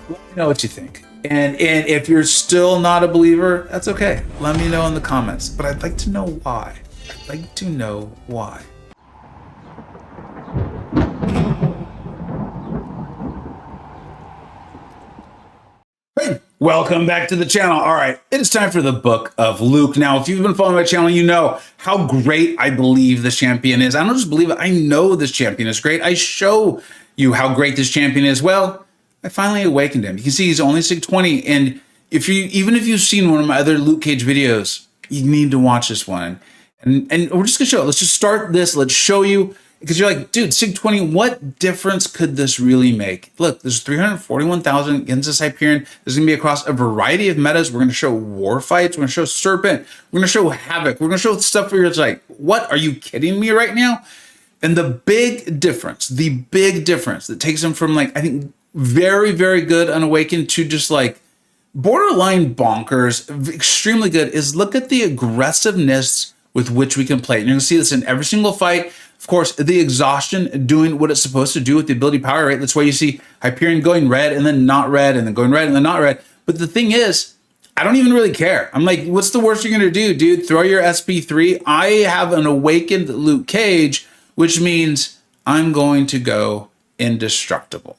Let me know what you think. And if you're still not a believer, that's okay. Let me know in the comments. But I'd like to know why. I'd like to know why. Hey, welcome back to the channel. All right, it is time for the Book of Luke. Now, if you've been following my channel, you know how great I believe this champion is. I don't just believe it, I know this champion is great. I show you how great this champion is. Well, I finally awakened him. You can see he's only SIG 20, and even if you've seen one of my other Luke Cage videos, you need to watch this one. And we're just gonna show it. Let's just start this. Let's show you, because you're like, dude, SIG 20, what difference could this really make? Look, there's 341,000 against this Hyperion. There's gonna be across a variety of metas. We're gonna show war fights. We're gonna show Serpent. We're gonna show Havoc. We're gonna show stuff where you're like, what? Are you kidding me right now? And the big difference that takes him from, like, I think very, very good unawakened to just like borderline bonkers, extremely good, is look at the aggressiveness with which we can play. And you're gonna see this in every single fight. Of course, the exhaustion doing what it's supposed to do with the ability power rate. That's why you see Hyperion going red and then not red and then going red and then not red. But the thing is, I don't even really care. I'm like, what's the worst you're gonna do, dude? Throw your SP3. I have an awakened Luke Cage, which means I'm going to go indestructible,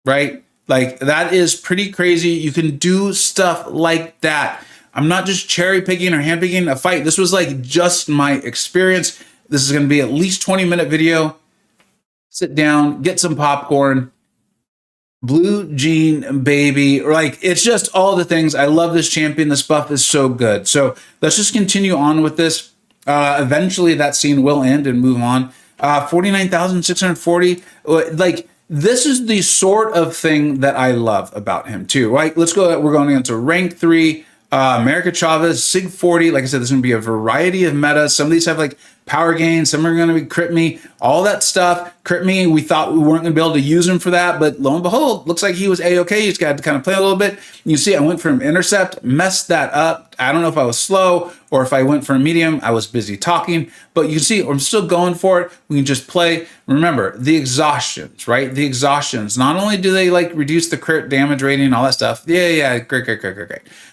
right? Like, that is pretty crazy. You can do stuff like that. I'm not just cherry picking or hand picking a fight. This was like just my experience. This is going to be at least 20-minute video. Sit down, get some popcorn, blue jean baby. Like, it's just all the things. I love this champion. This buff is so good. So let's just continue on with this. Eventually that scene will end and move on. 49,640. Like, this is the sort of thing that I love about him too, right? Let's go. We're going into rank 3. America Chavez, SIG 40. Like I said, there's going to be a variety of metas. Some of these have like power gain. Some are going to be crit me, all that stuff. Crit me, we thought we weren't going to be able to use him for that, but lo and behold, looks like he was A-okay. He's got to kind of play a little bit. You see, I went from intercept, messed that up. I don't know if I was slow or if I went for a medium. I was busy talking, but you can see I'm still going for it. We can just play. Remember, the exhaustions, right? The exhaustions, not only do they like reduce the crit damage rating and all that stuff. Yeah, great.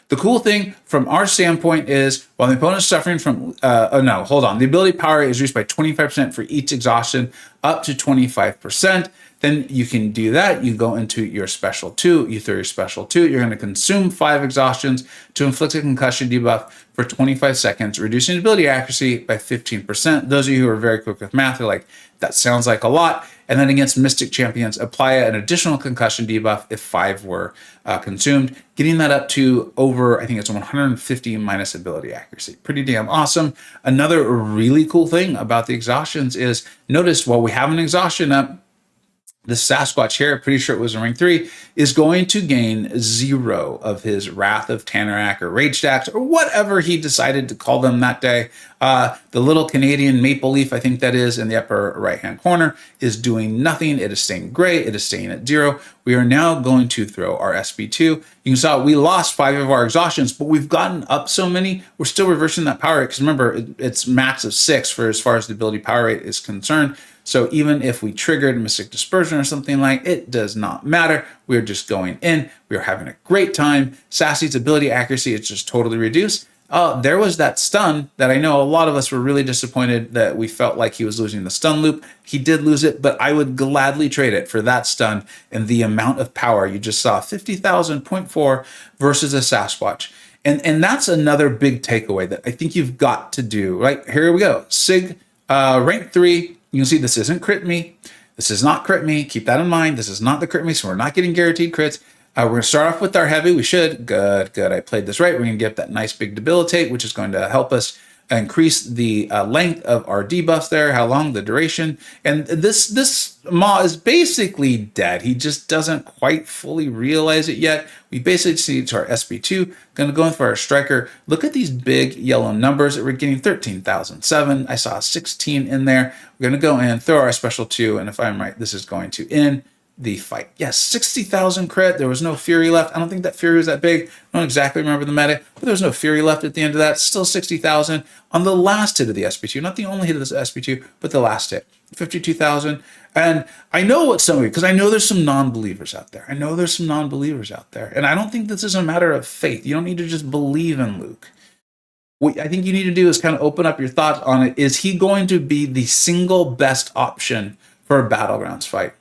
The cool thing from our standpoint is, while the opponent is suffering from, the ability power is reduced by 25% for each exhaustion, up to 25%. Then you can do that. You go into your special 2, you throw your special 2. You're going to consume 5 exhaustions to inflict a concussion debuff for 25 seconds, reducing ability accuracy by 15%. Those of you who are very quick with math are like, that sounds like a lot. And then against Mystic Champions, apply an additional concussion debuff if 5 were consumed, getting that up to over, I think it's 150 minus ability accuracy. Pretty damn awesome. Another really cool thing about the exhaustions is, notice while we have an exhaustion up, the Sasquatch here, pretty sure it was in rank 3, is going to gain 0 of his Wrath of Tanarak or Rage Stacks or whatever he decided to call them that day. The little Canadian maple leaf, I think that is, in the upper right-hand corner, is doing nothing. It is staying gray. It is staying at 0. We are now going to throw our SP2. You can see we lost 5 of our exhaustions, but we've gotten up so many, we're still reversing that power rate, because remember, it's max of 6 for as far as the ability power rate is concerned. So even if we triggered Mystic Dispersion or something like, it does not matter. We're just going in. We are having a great time. Sassy's ability accuracy is just totally reduced. There was that stun that I know a lot of us were really disappointed that we felt like he was losing the stun loop. He did lose it, but I would gladly trade it for that stun and the amount of power. You just saw 50,000.4 versus a Sasquatch. And that's another big takeaway that I think you've got to do, right? Here we go. SIG rank 3. You can see this isn't crit me. This is not crit me. Keep that in mind. This is not the crit me, so we're not getting guaranteed crits. We're going to start off with our heavy. We should. Good. I played this right. We're going to get that nice big debilitate, which is going to help us increase the length of our debuffs there, how long, the duration. And this Maw is basically dead. He just doesn't quite fully realize it yet. We basically see to our SP2, going to go in for our striker. Look at these big yellow numbers that we're getting, 13,007. I saw 16 in there. We're going to go in, throw our special 2, and if I'm right, this is going to end the fight. Yes, 60,000 crit. There was no Fury left. I don't think that Fury was that big. I don't exactly remember the meta, but there was no Fury left at the end of that. Still 60,000 on the last hit of the SP2. Not the only hit of this SP2, but the last hit. 52,000. And I know what some of you, because I know there's some non-believers out there. I know there's some non-believers out there. And I don't think this is a matter of faith. You don't need to just believe in Luke. What I think you need to do is kind of open up your thoughts on it. Is he going to be the single best option for a Battlegrounds fight?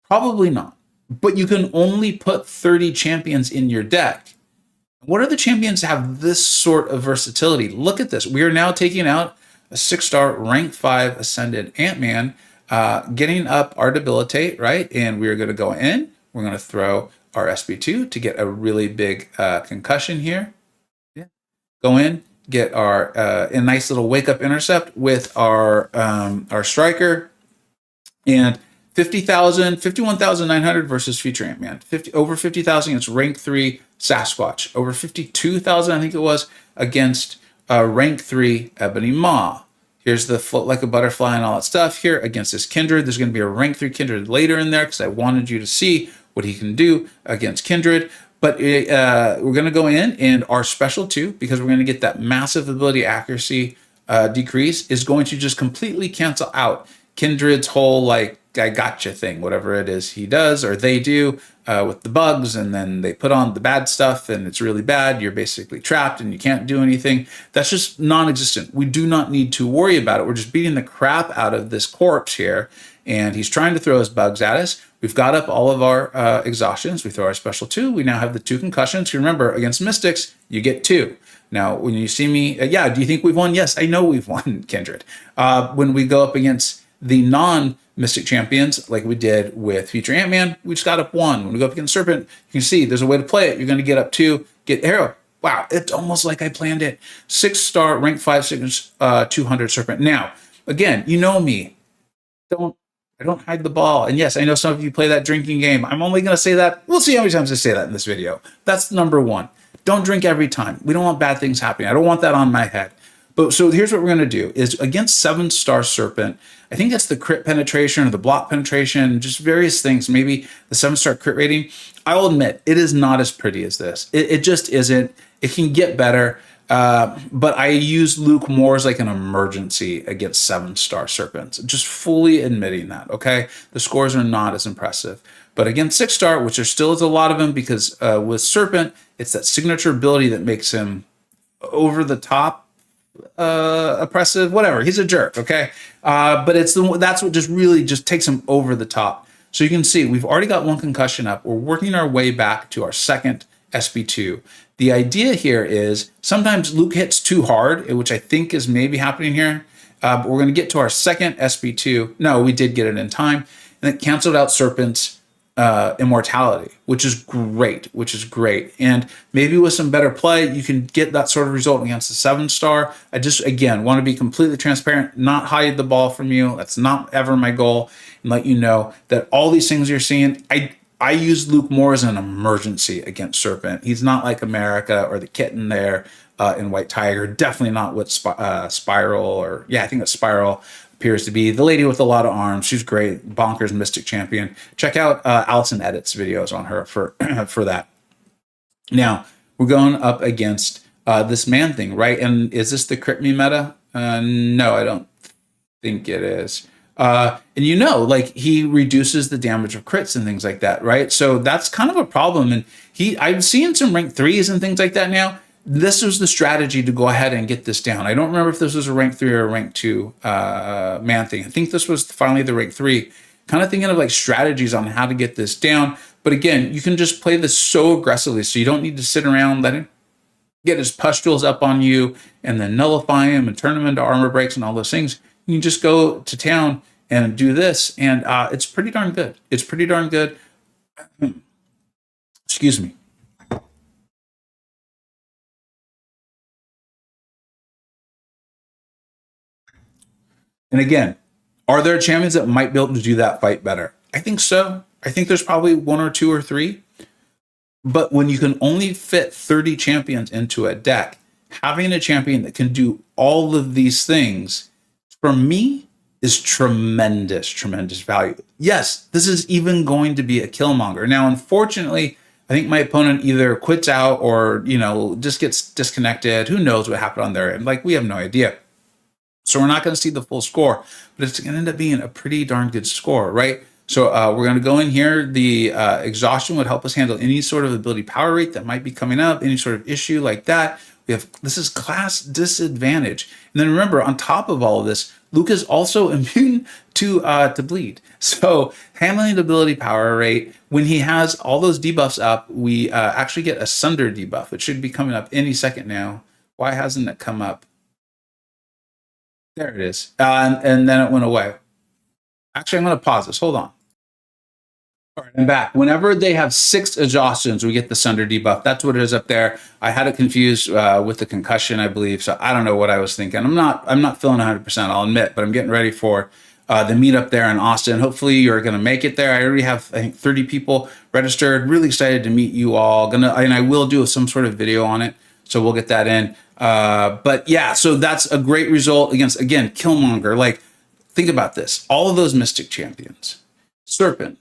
Probably not. But you can only put 30 champions in your deck. What are the champions that have this sort of versatility? Look at this. We are now taking out a 6-star rank 5 ascended Ant-Man, getting up our debilitate, right? And we are going to go in. We're going to throw our SB2 to get a really big concussion here. Yeah. Go in, get our a nice little wake up intercept with our striker, and 51,900 versus Future Ant-Man. Over 50,000 against rank 3 Sasquatch. Over 52,000, I think it was, against rank 3 Ebony Maw. Here's the float like a butterfly and all that stuff here against this Kindred. There's going to be a rank 3 Kindred later in there because I wanted you to see what he can do against Kindred. But we're going to go in, and our special 2, because we're going to get that massive ability accuracy decrease, is going to just completely cancel out Kindred's whole, like, I gotcha thing, whatever it is he does or they do with the bugs, and then they put on the bad stuff and it's really bad. You're basically trapped and you can't do anything. That's just non-existent. We do not need to worry about it. We're just beating the crap out of this corpse here, and he's trying to throw his bugs at us. We've got up all of our exhaustions. We throw our special 2. We now have the 2 concussions. Remember, against Mystics, you get 2. Now, when you see me, do you think we've won? Yes, I know we've won, Kindred. When we go up against the non-Mystic champions, like we did with Future Ant-Man, we just got up 1. When we go up against Serpent, you can see there's a way to play it. You're going to get up 2, get Arrow. Wow, it's almost like I planned it. 6-star, rank 5, 200 Serpent. Now, again, you know me. I don't hide the ball. And yes, I know some of you play that drinking game. I'm only going to say that. We'll see how many times I say that in this video. That's number 1. Don't drink every time. We don't want bad things happening. I don't want that on my head. But so here's what we're going to do is against 7-star Serpent, I think that's the crit penetration or the block penetration, just various things, maybe the 7-star crit rating. I will admit, it is not as pretty as this. It just isn't. It can get better. But I use Luke more as like an emergency against 7-star Serpents. Just fully admitting that, okay? The scores are not as impressive. But against 6-star, which there still is a lot of them, because with Serpent, it's that signature ability that makes him over the top, oppressive, whatever. He's a jerk, okay? But that's what just really just takes him over the top. So you can see we've already got 1 concussion up. We're working our way back to our second SB2. The idea here is sometimes Luke hits too hard, which I think is maybe happening here. But we're going to get to our second SB2. No, we did get it in time. And it canceled out Serpent's immortality, which is great. And maybe with some better play, you can get that sort of result against the 7-star. I just, again, want to be completely transparent, not hide the ball from you. That's not ever my goal. And let you know that all these things you're seeing, I use Luke more as an emergency against Serpent. He's not like America or the kitten there in White Tiger. Definitely not what Spiral, or I think it's Spiral, appears to be. The lady with a lot of arms. She's great. Bonkers Mystic Champion. Check out Allison Edits videos on her for that. Now, we're going up against this man thing, right? And is this the crit me meta? No, I don't think it is. And like he reduces the damage of crits and things like that, right? So that's kind of a problem. And I've seen some rank 3s and things like that now. This was the strategy to go ahead and get this down. I don't remember if this was a rank 3 or a rank 2 man thing. I think this was finally the rank 3. Kind of thinking of like strategies on how to get this down. But again, you can just play this so aggressively, so you don't need to sit around letting him get his pustules up on you and then nullify him and turn him into armor breaks and all those things. You can just go to town and do this, and it's pretty darn good. It's pretty darn good. Excuse me. And again, are there champions that might be able to do that fight better? I think so. I think there's probably 1 or 2 or 3. But when you can only fit 30 champions into a deck, having a champion that can do all of these things, for me, is tremendous value. Yes, this is even going to be a Killmonger. Now, unfortunately, I think my opponent either quits out or, just gets disconnected. Who knows what happened on their end? Like, we have no idea. So we're not going to see the full score, but it's going to end up being a pretty darn good score, right? So we're going to go in here. The exhaustion would help us handle any sort of ability power rate that might be coming up, any sort of issue like that. We have, this is class disadvantage. And then remember, on top of all of this, Luke is also immune to bleed. So handling the ability power rate, when he has all those debuffs up, we actually get a Sunder debuff. It should be coming up any second now. Why hasn't it come up? There it is. And then it went away. Actually, I'm going to pause this. Hold on. All right, I'm back. Whenever they have 6 exhaustions, we get the Sunder debuff. That's what it is up there. I had it confused with the concussion, I believe. So I don't know what I was thinking. I'm not feeling 100%, I'll admit, but I'm getting ready for the meetup there in Austin. Hopefully you're going to make it there. I already have, I think, 30 people registered. Really excited to meet you all. And I will do some sort of video on it. So we'll get that in. But yeah, so that's a great result against, again, Killmonger. Like, think about this. All of those Mystic champions, Serpent,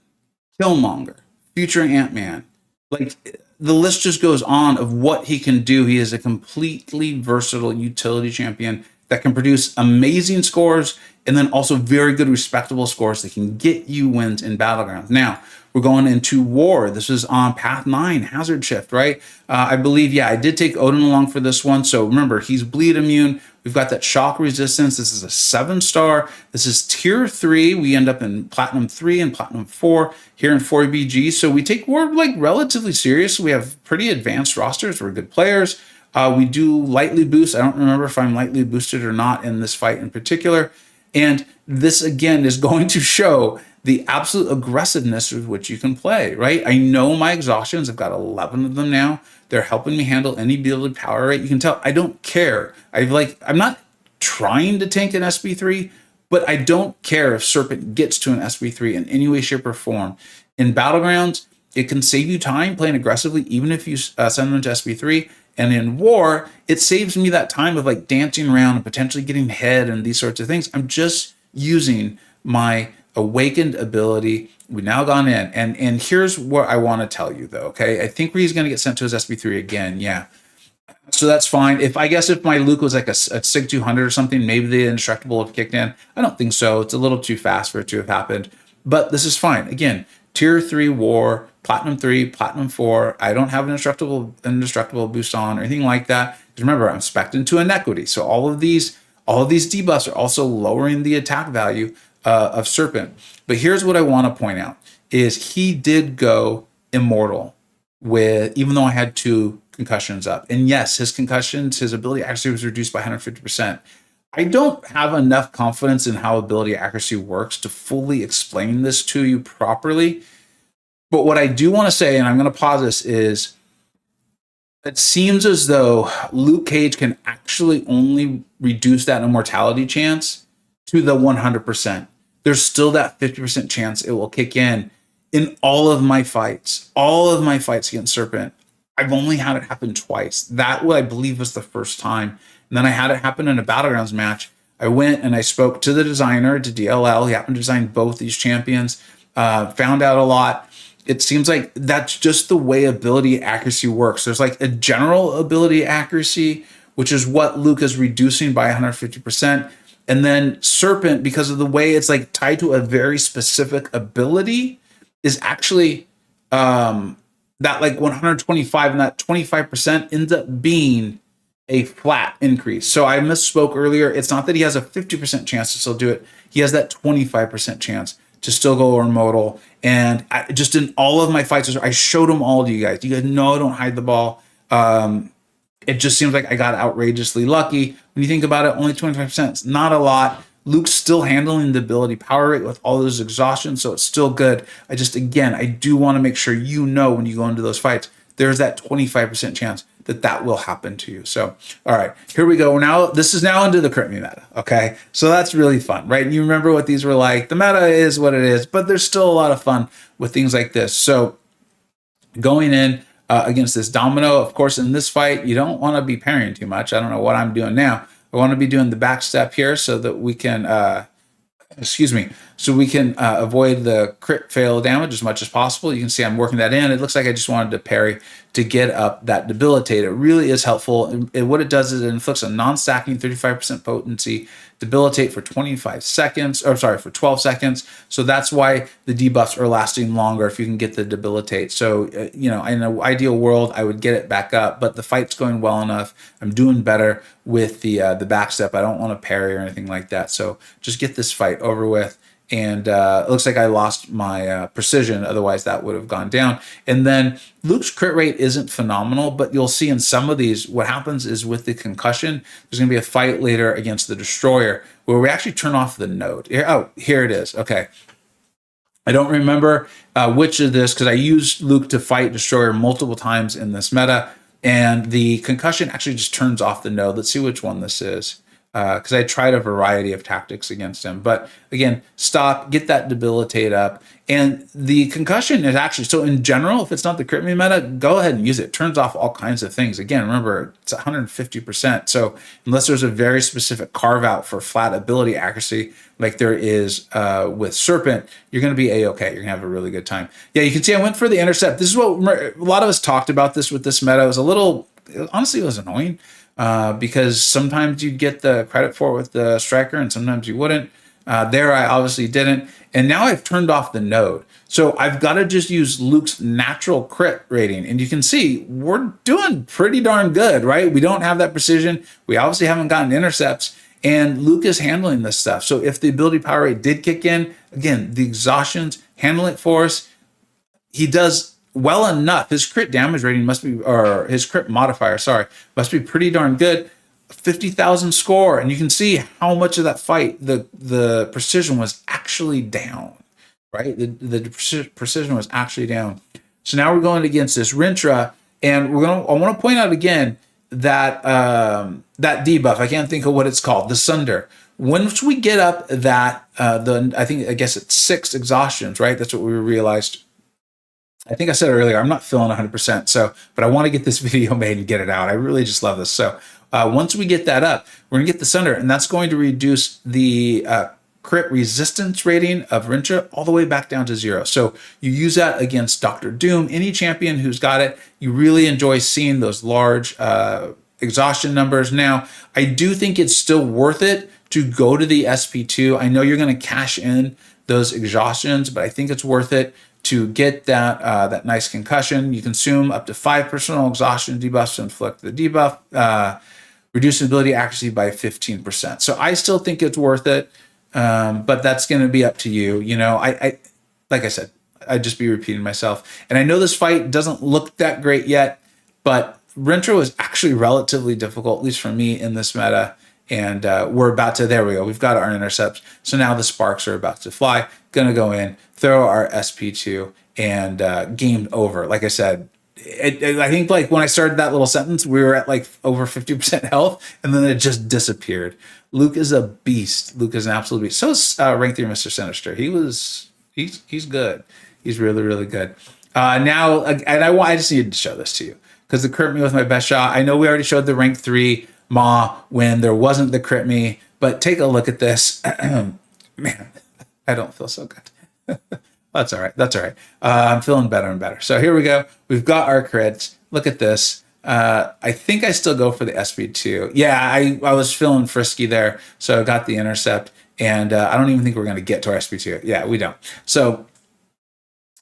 Killmonger, future Ant-Man, like the list just goes on of what he can do. He is a completely versatile utility champion that can produce amazing scores and then also very good, respectable scores that can get you wins in Battlegrounds. Now, we're going into War. This is on Path 9, Hazard Shift, right? I believe, yeah, I did take Odin along for this one. So remember, he's bleed immune. We've got that shock resistance. This is a 7-star. This is tier 3. We end up in Platinum 3 and Platinum 4 here in 4BG. So we take War like relatively serious. We have pretty advanced rosters. We're good players. We do lightly boost. I don't remember if I'm lightly boosted or not in this fight in particular. And this, again, is going to show the absolute aggressiveness with which you can play, right? I know my exhaustions. I've got 11 of them now. They're helping me handle any ability power rate. You can tell I don't care. I'm not trying to tank an SB3, but I don't care if Serpent gets to an SB3 in any way, shape, or form. In Battlegrounds, it can save you time playing aggressively, even if you send them to SB3. And in War, it saves me that time of like dancing around and potentially getting head and these sorts of things. I'm just using my awakened ability. We've now gone in. And here's what I want to tell you, though, okay? I think he's going to get sent to his SB3 again, yeah. So that's fine. If my Luke was like a SIG 200 or something, maybe the indestructible have kicked in. I don't think so. It's a little too fast for it to have happened. But this is fine. Again, tier 3 War, Platinum 3, Platinum 4. I don't have an indestructible boost on or anything like that. Because remember, I'm spec'd into inequity. So all of these debuffs are also lowering the attack value of Serpent. But here's what I want to point out is he did go immortal even though I had 2 concussions up. And yes, his ability accuracy was reduced by 150%. I don't have enough confidence in how ability accuracy works to fully explain this to you properly. But what I do want to say, and I'm going to pause this, is it seems as though Luke Cage can actually only reduce that immortality chance to the 100%. There's still that 50% chance it will kick in all of my fights. All of my fights against Serpent, I've only had it happen twice. That, what I believe, was the first time. And then I had it happen in a Battlegrounds match. I went and I spoke to the designer, to DLL. He happened to design both these champions. Found out a lot. It seems like that's just the way ability accuracy works. There's like a general ability accuracy, which is what Luke is reducing by 150%. And then Serpent, because of the way it's like tied to a very specific ability, is actually that like 125, and that 25% ends up being a flat increase. So I misspoke earlier. It's not that he has a 50% chance to still do it. He has that 25% chance to still go immortal. And just in all of my fights, I showed them all to you guys. You guys know I don't hide the ball. It just seems like I got outrageously lucky. When you think about it, only 25%. It's not a lot. Luke's still handling the ability power rate with all those exhaustions, so it's still good. I do want to make sure you know when you go into those fights, there's that 25% chance that will happen to you. So, all right, here we go. This is now into the Crit Me meta, okay? So that's really fun, right? You remember what these were like. The meta is what it is, but there's still a lot of fun with things like this. So going in against this Domino, of course, in this fight, you don't want to be parrying too much. I don't know what I'm doing now. I want to be doing the back step here so that we can, avoid the crit fail damage as much as possible. You can see I'm working that in. It looks like I just wanted to parry to get up that debilitate. It really is helpful. And what it does is it inflicts a non-stacking 35% potency debilitate for 25 seconds, or sorry, for 12 seconds. So that's why the debuffs are lasting longer if you can get the debilitate. So, in an ideal world, I would get it back up, but the fight's going well enough. I'm doing better with the backstep. I don't want to parry or anything like that. So just get this fight over with. And it looks like I lost my precision. Otherwise, that would have gone down. And then Luke's crit rate isn't phenomenal, but you'll see in some of these, what happens is with the concussion, there's going to be a fight later against the Destroyer where we actually turn off the node. Here it is. Okay. I don't remember which of this, because I used Luke to fight Destroyer multiple times in this meta, and the concussion actually just turns off the node. Let's see which one this is. Because I tried a variety of tactics against him. But again, stop, get that debilitate up. And the concussion is actually, so in general, if it's not the crit me meta, go ahead and use it. It turns off all kinds of things. Again, remember, it's 150%. So unless there's a very specific carve out for flat ability accuracy, like there is with Serpent, you're going to be A-okay. You're going to have a really good time. Yeah, you can see I went for the intercept. This is what a lot of us talked about this with this meta. It was honestly, it was annoying. Because sometimes you'd get the credit for it with the striker and sometimes you wouldn't. There I obviously didn't. And now I've turned off the node. So I've got to just use Luke's natural crit rating. And you can see we're doing pretty darn good, right? We don't have that precision. We obviously haven't gotten intercepts. And Luke is handling this stuff. So if the ability power rate did kick in, again, the exhaustions, handle it for us. He does well enough. His crit damage rating must be, or his crit modifier, must be pretty darn good. 50,000 score. And you can see how much of that fight, the precision was actually down, right? The precision was actually down. So now we're going against this Rintra, and I want to point out again that, that debuff, I can't think of what it's called, the Sunder. Once we get up that, I guess it's 6 exhaustions, right? That's what we realized. I think I said earlier, I'm not feeling 100%. But I want to get this video made and get it out. I really just love this. So once we get that up, we're going to get the Sunder, and that's going to reduce the crit resistance rating of Rintra all the way back down to 0. So you use that against Dr. Doom, any champion who's got it. You really enjoy seeing those large exhaustion numbers. Now, I do think it's still worth it to go to the SP2. I know you're going to cash in those exhaustions, but I think it's worth it to get that nice concussion. You consume up to 5 personal exhaustion debuffs to inflict the debuff, reduce ability accuracy by 15%. So I still think it's worth it, but that's going to be up to you. I like I said, I'd just be repeating myself. And I know this fight doesn't look that great yet, but Rintra was actually relatively difficult, at least for me in this meta. And we're about to, there we go. We've got our intercepts. So now the sparks are about to fly. Gonna go in, throw our SP2, and game over. Like I said, I think like when I started that little sentence, we were at like over 50% health, and then it just disappeared. Luke is a beast. Luke is an absolute beast. So is rank 3 Mr. Sinister. He's good. He's really, really good. Now, and I just needed to show this to you because the crit me with my best shot. I know we already showed the rank 3 Ma when there wasn't the crit me, but take a look at this. Man, I don't feel so good. That's all right. That's all right. I'm feeling better and better. So here we go. We've got our crits. Look at this. I think I still go for the SP2. Yeah, I was feeling frisky there, so I got the intercept, and I don't even think we're going to get to our SP2. Yeah, we don't. So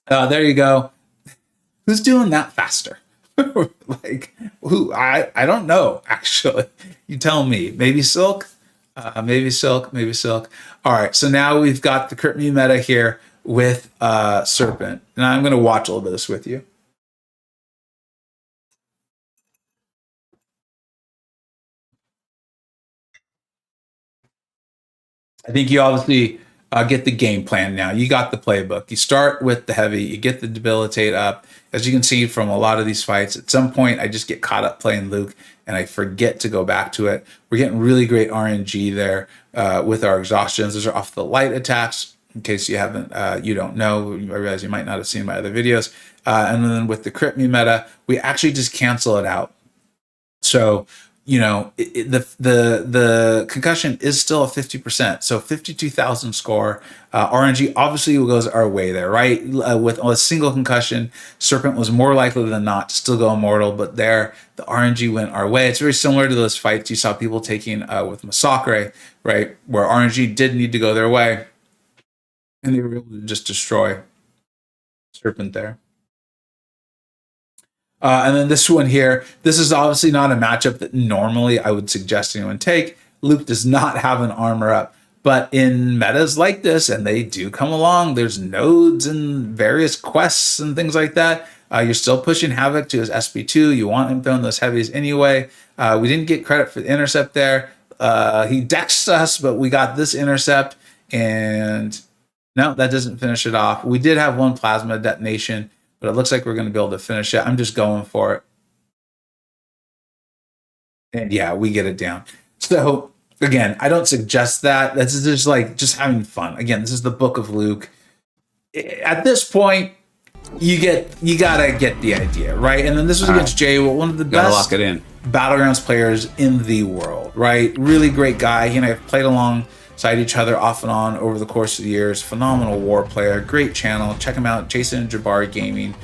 there you go. Who's doing that faster? Like who? I don't know, actually. You tell me. Maybe Silk? Maybe Silk. All right, so now we've got the crit me meta here with Serpent. And I'm going to watch a little bit of this with you. I think you obviously get the game plan now. You got the playbook. You start with the heavy, you get the debilitate up. As you can see from a lot of these fights, at some point I just get caught up playing Luke and I forget to go back to it. We're getting really great RNG there with our exhaustions. Those are off the light attacks. In case you haven't, you don't know, I realize you might not have seen my other videos. And then with the crit me meta, we actually just cancel it out. So the concussion is still a 50%. So 52,000 score. RNG obviously goes our way there, right? With a single concussion, Serpent was more likely than not to still go immortal, but there the RNG went our way. It's very similar to those fights you saw people taking with MCoC, right? Where RNG did need to go their way, and they were able to just destroy Serpent there. And then this one here, this is obviously not a matchup that normally I would suggest anyone take. Luke does not have an armor up, but in metas like this, and they do come along, there's nodes and various quests and things like that. You're still pushing Havoc to his SP2. You want him throwing those heavies anyway. We didn't get credit for the intercept there. He dexed us, but we got this intercept, and no, that doesn't finish it off. We did have one plasma detonation, but it looks like we're going to be able to finish it. I'm just going for it. And yeah, we get it down. So again, I don't suggest that. This is just like just having fun. Again, this is the Book of Luke. At this point, you gotta get the idea, right? And then this was against Jay, one of the best lock it in. Battlegrounds players in the world, right? Really great guy. He and I have played alongside each other off and on over the course of the years. Phenomenal war player, great channel. Check him out, Jason Jabari Gaming.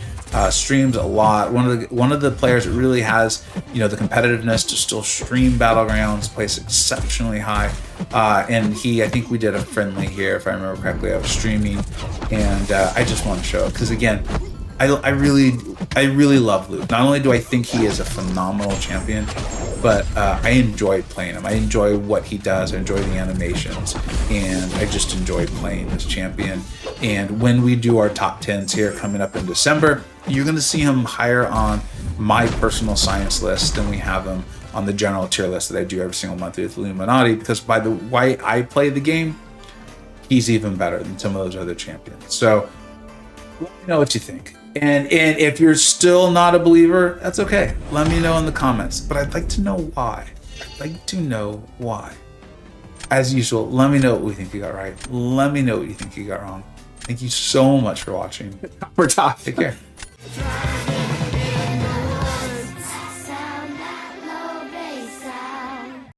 Streams a lot. One of the players that really has the competitiveness to still stream Battlegrounds, plays exceptionally high. And I think we did a friendly here, if I remember correctly. I was streaming, and I just want to show it because again, I really love Luke. Not only do I think he is a phenomenal champion, but I enjoy playing him. I enjoy what he does. I enjoy the animations, and I just enjoy playing this champion. And when we do our top 10s here coming up in December, you're going to see him higher on my personal science list than we have him on the general tier list that I do every single month with Illuminati, because by the way I play the game, he's even better than some of those other champions. So let me know what you think. And if you're still not a believer, that's okay. Let me know in the comments. But I'd like to know why. As usual, let me know what we think you got right. Let me know what you think you got wrong. Thank you so much for watching. We're top. Take care.